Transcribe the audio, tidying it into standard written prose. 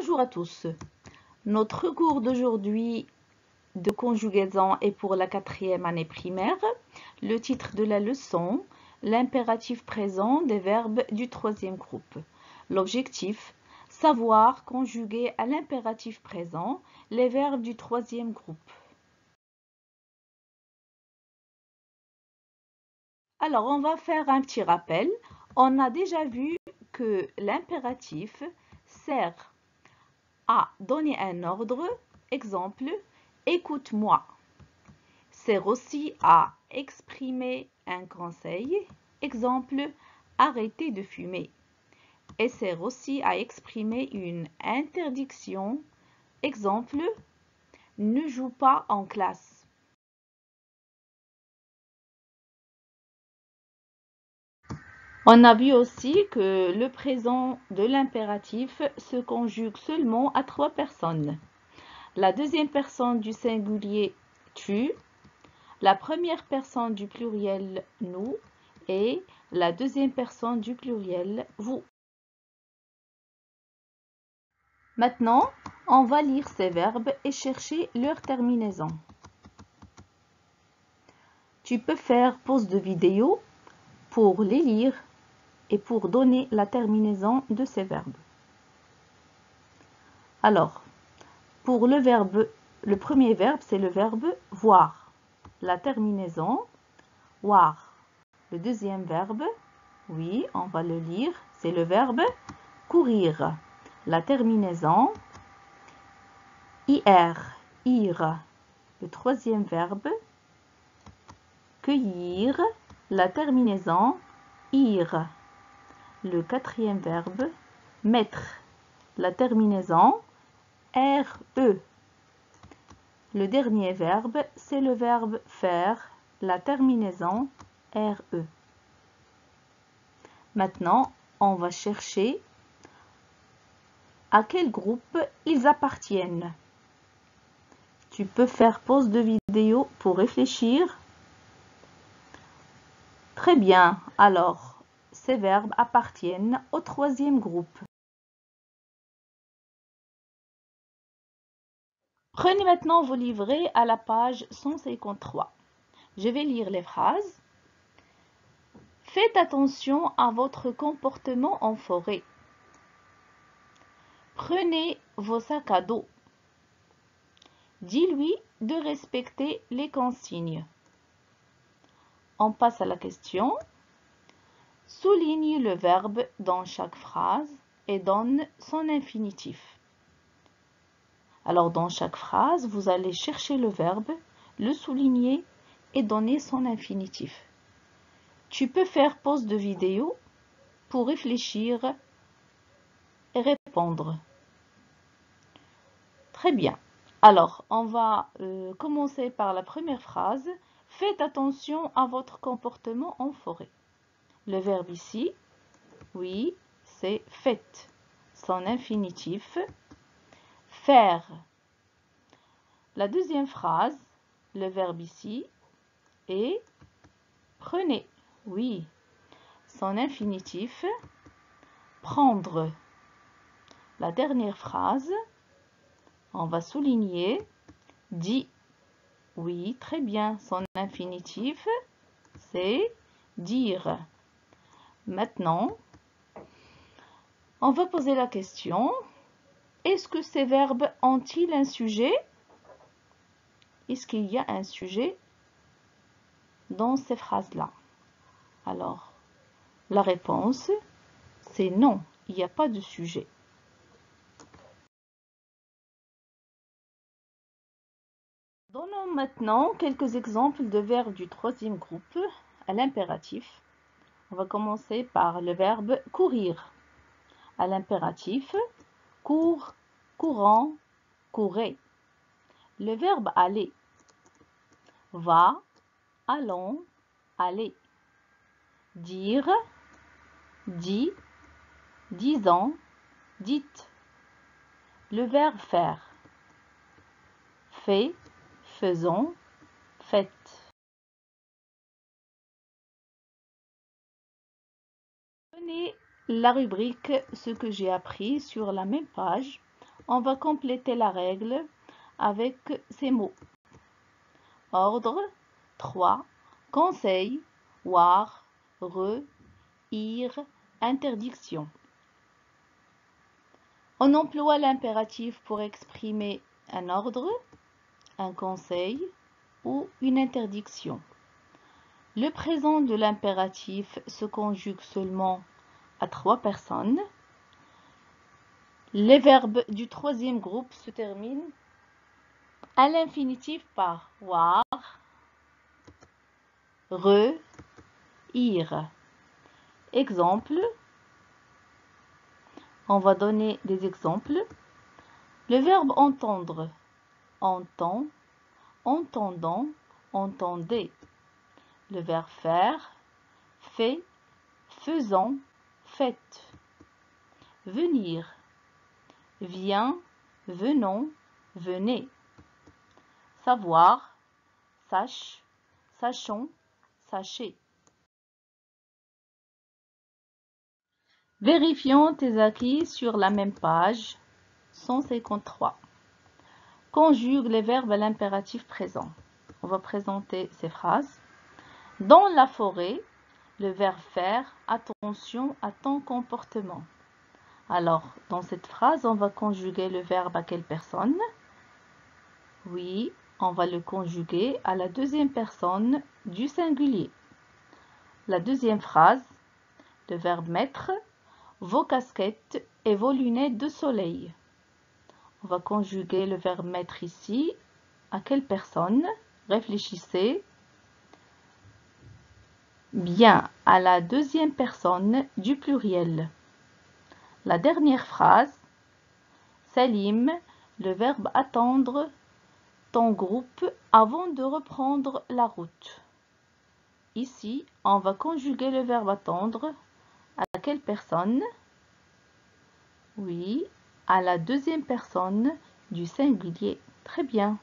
Bonjour à tous. Notre cours d'aujourd'hui de conjugaison est pour la 4e année primaire. Le titre de la leçon, l'impératif présent des verbes du 3e groupe. L'objectif, savoir conjuguer à l'impératif présent les verbes du 3e groupe. Alors, on va faire un petit rappel. On a déjà vu que l'impératif sert à donner un ordre, exemple, écoute-moi. Sert aussi à exprimer un conseil, exemple, arrêtez de fumer. Et sert aussi à exprimer une interdiction, exemple, ne joue pas en classe. On a vu aussi que le présent de l'impératif se conjugue seulement à 3 personnes. La deuxième personne du singulier tu, la première personne du pluriel nous et la deuxième personne du pluriel vous. Maintenant, on va lire ces verbes et chercher leur terminaison. Tu peux faire pause de vidéo pour les lire et pour donner la terminaison de ces verbes. Alors, pour le premier verbe, c'est le verbe voir. La terminaison, voir. Le deuxième verbe, oui, on va le lire, c'est le verbe courir. La terminaison, ir, ir. Le troisième verbe, cueillir. La terminaison, ir. Le quatrième verbe, mettre. La terminaison, re. Le dernier verbe, c'est le verbe faire. La terminaison, re. Maintenant, on va chercher à quel groupe ils appartiennent. Tu peux faire pause de vidéo pour réfléchir. Très bien. Alors, ces verbes appartiennent au 3e groupe. Prenez maintenant vos livrets à la page 153. Je vais lire les phrases. Faites attention à votre comportement en forêt. Prenez vos sacs à dos. Dis-lui de respecter les consignes. On passe à la question. Souligne le verbe dans chaque phrase et donne son infinitif. Alors, dans chaque phrase, vous allez chercher le verbe, le souligner et donner son infinitif. Tu peux faire pause de vidéo pour réfléchir et répondre. Très bien. Alors, on va commencer par la première phrase. Faites attention à votre comportement en forêt. Le verbe ici, oui, c'est faites. Son infinitif, faire. La deuxième phrase, le verbe ici est prenez. Oui, son infinitif, prendre. La dernière phrase, on va souligner, dit. Oui, très bien. Son infinitif, c'est dire. Maintenant, on va poser la question. Est-ce que ces verbes ont-ils un sujet? Est-ce qu'il y a un sujet dans ces phrases-là? Alors, la réponse, c'est non. Il n'y a pas de sujet. Donnons maintenant quelques exemples de verbes du 3e groupe à l'impératif. On va commencer par le verbe courir. À l'impératif, cours, courant, courez. Le verbe aller. Va, allons, allez. Dire, dit, disons, dites. Le verbe faire. Fait, faisons, faites. Prenez la rubrique Ce que j'ai appris sur la même page. On va compléter la règle avec ces mots. Ordre, 3, conseil, war, re, ir, interdiction. On emploie l'impératif pour exprimer un ordre, un conseil ou une interdiction. Le présent de l'impératif se conjugue seulement à 3 personnes. Les verbes du troisième groupe se terminent à l'infinitif par war, re, ir. Exemple, on va donner des exemples. Le verbe entendre, entend, entendant, entendez. Le verbe faire, fait, faisant, faites. Venir, vient, venons, venez. Savoir, sache, sachons, sachez. Vérifions tes acquis sur la même page 153. Conjugue les verbes à l'impératif présent. On va présenter ces phrases. Dans la forêt, le verbe faire, attention à ton comportement. Alors, dans cette phrase, on va conjuguer le verbe à quelle personne? Oui, on va le conjuguer à la deuxième personne du singulier. La deuxième phrase, le verbe mettre, vos casquettes et vos lunettes de soleil. On va conjuguer le verbe mettre ici. À quelle personne? Réfléchissez. Bien, à la deuxième personne du pluriel. La dernière phrase, Salim, le verbe attendre ton groupe avant de reprendre la route. Ici, on va conjuguer le verbe attendre. À quelle personne? Oui, à la deuxième personne du singulier. Très bien.